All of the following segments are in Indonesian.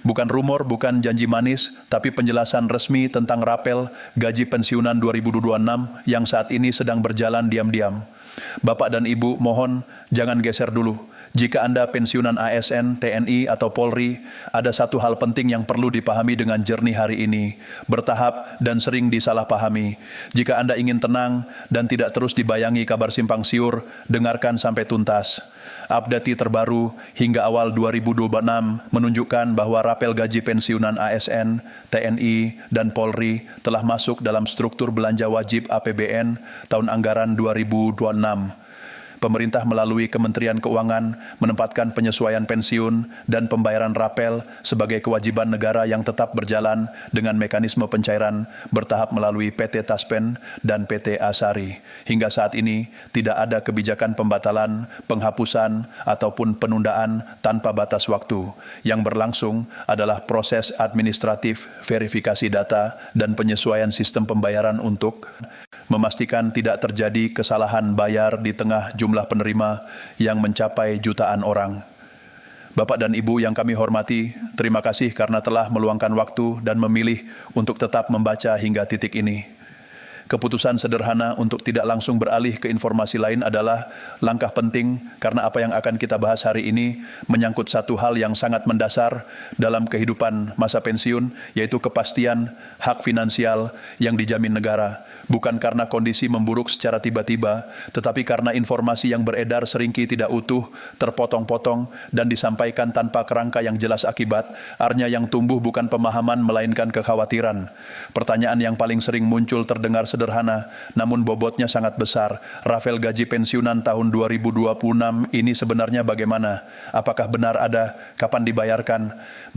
Bukan rumor, bukan janji manis, tapi penjelasan resmi tentang rapel gaji pensiunan 2026 yang saat ini sedang berjalan diam-diam. Bapak dan Ibu, mohon jangan geser dulu. Jika Anda pensiunan ASN, TNI, atau Polri, ada satu hal penting yang perlu dipahami dengan jernih hari ini, bertahap dan sering disalahpahami. Jika Anda ingin tenang dan tidak terus dibayangi kabar simpang siur, dengarkan sampai tuntas. Update terbaru hingga awal 2026 menunjukkan bahwa rapel gaji pensiunan ASN, TNI, dan Polri telah masuk dalam struktur belanja wajib APBN tahun anggaran 2026. Pemerintah melalui Kementerian Keuangan menempatkan penyesuaian pensiun dan pembayaran rapel sebagai kewajiban negara yang tetap berjalan dengan mekanisme pencairan bertahap melalui PT Taspen dan PT Asari. Hingga saat ini tidak ada kebijakan pembatalan, penghapusan, ataupun penundaan tanpa batas waktu. Yang berlangsung adalah proses administratif, verifikasi data, dan penyesuaian sistem pembayaran untuk memastikan tidak terjadi kesalahan bayar di tengah jumlah penerima yang mencapai jutaan orang. Bapak dan Ibu yang kami hormati, terima kasih karena telah meluangkan waktu dan memilih untuk tetap membaca hingga titik ini. Keputusan sederhana untuk tidak langsung beralih ke informasi lain adalah langkah penting karena apa yang akan kita bahas hari ini menyangkut satu hal yang sangat mendasar dalam kehidupan masa pensiun, yaitu kepastian hak finansial yang dijamin negara. Bukan karena kondisi memburuk secara tiba-tiba, tetapi karena informasi yang beredar seringkali tidak utuh, terpotong-potong, dan disampaikan tanpa kerangka yang jelas akibat, artinya yang tumbuh bukan pemahaman melainkan kekhawatiran. Pertanyaan yang paling sering muncul terdengar sederhana, namun bobotnya sangat besar. Rapel gaji pensiunan tahun 2026 ini sebenarnya bagaimana? Apakah benar ada? Kapan dibayarkan?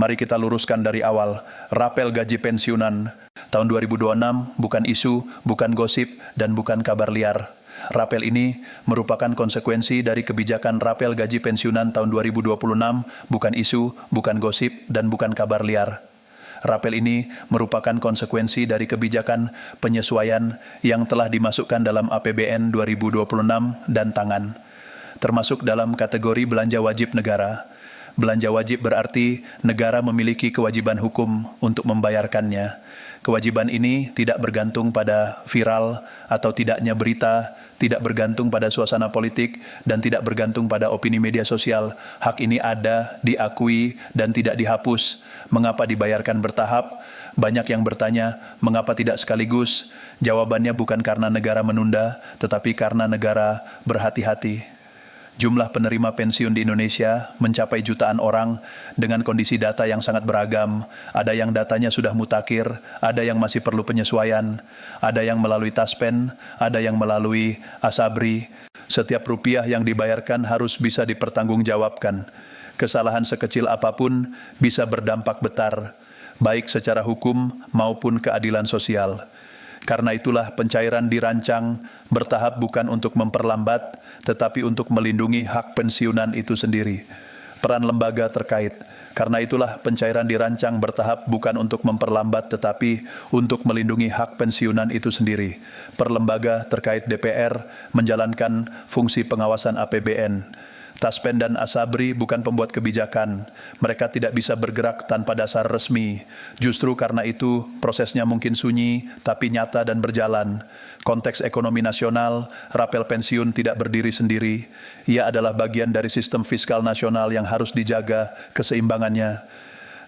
Mari kita luruskan dari awal. Rapel gaji pensiunan tahun 2026 bukan isu, bukan gosip, dan bukan kabar liar. Rapel ini merupakan konsekuensi dari kebijakan rapel gaji pensiunan tahun 2026, bukan isu, bukan gosip, dan bukan kabar liar. Rapel ini merupakan konsekuensi dari kebijakan penyesuaian yang telah dimasukkan dalam APBN 2026 dan tangan, termasuk dalam kategori belanja wajib negara. Belanja wajib berarti negara memiliki kewajiban hukum untuk membayarkannya. Kewajiban ini tidak bergantung pada viral atau tidaknya berita, tidak bergantung pada suasana politik, dan tidak bergantung pada opini media sosial. Hak ini ada, diakui, dan tidak dihapus. Mengapa dibayarkan bertahap? Banyak yang bertanya, mengapa tidak sekaligus? Jawabannya bukan karena negara menunda, tetapi karena negara berhati-hati. Jumlah penerima pensiun di Indonesia mencapai jutaan orang dengan kondisi data yang sangat beragam. Ada yang datanya sudah mutakhir, ada yang masih perlu penyesuaian, ada yang melalui Taspen, ada yang melalui Asabri. Setiap rupiah yang dibayarkan harus bisa dipertanggungjawabkan. Kesalahan sekecil apapun bisa berdampak besar, baik secara hukum maupun keadilan sosial. Karena itulah pencairan dirancang bertahap bukan untuk memperlambat, tetapi untuk melindungi hak pensiunan itu sendiri. Peran lembaga terkait. Karena itulah pencairan dirancang bertahap bukan untuk memperlambat, tetapi untuk melindungi hak pensiunan itu sendiri. Per lembaga terkait DPR menjalankan fungsi pengawasan APBN. Taspen dan Asabri bukan pembuat kebijakan. Mereka tidak bisa bergerak tanpa dasar resmi. Justru karena itu prosesnya mungkin sunyi, tapi nyata dan berjalan. Konteks ekonomi nasional, rapel pensiun tidak berdiri sendiri. Ia adalah bagian dari sistem fiskal nasional yang harus dijaga keseimbangannya.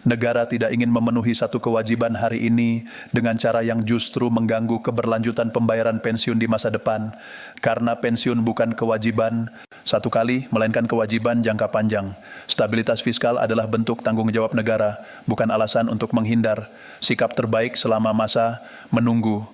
Negara tidak ingin memenuhi satu kewajiban hari ini dengan cara yang justru mengganggu keberlanjutan pembayaran pensiun di masa depan. Karena pensiun bukan kewajiban satu kali, melainkan kewajiban jangka panjang. Stabilitas fiskal adalah bentuk tanggung jawab negara, bukan alasan untuk menghindar. Sikap terbaik selama masa menunggu.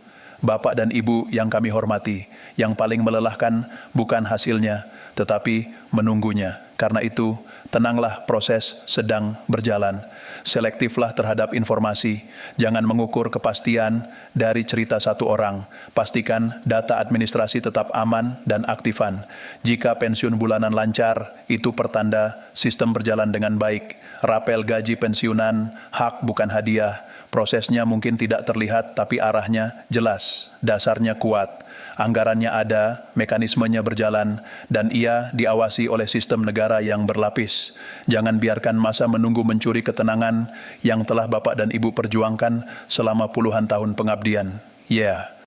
Bapak dan Ibu yang kami hormati, yang paling melelahkan bukan hasilnya, tetapi menunggunya. Karena itu, tenanglah, proses sedang berjalan. Selektiflah terhadap informasi. Jangan mengukur kepastian dari cerita satu orang. Pastikan data administrasi tetap aman dan aktifan. Jika pensiun bulanan lancar, itu pertanda sistem berjalan dengan baik. Rapel gaji pensiunan, hak bukan hadiah. Prosesnya mungkin tidak terlihat, tapi arahnya jelas, dasarnya kuat. Anggarannya ada, mekanismenya berjalan, dan ia diawasi oleh sistem negara yang berlapis. Jangan biarkan masa menunggu mencuri ketenangan yang telah Bapak dan Ibu perjuangkan selama puluhan tahun pengabdian. Ya.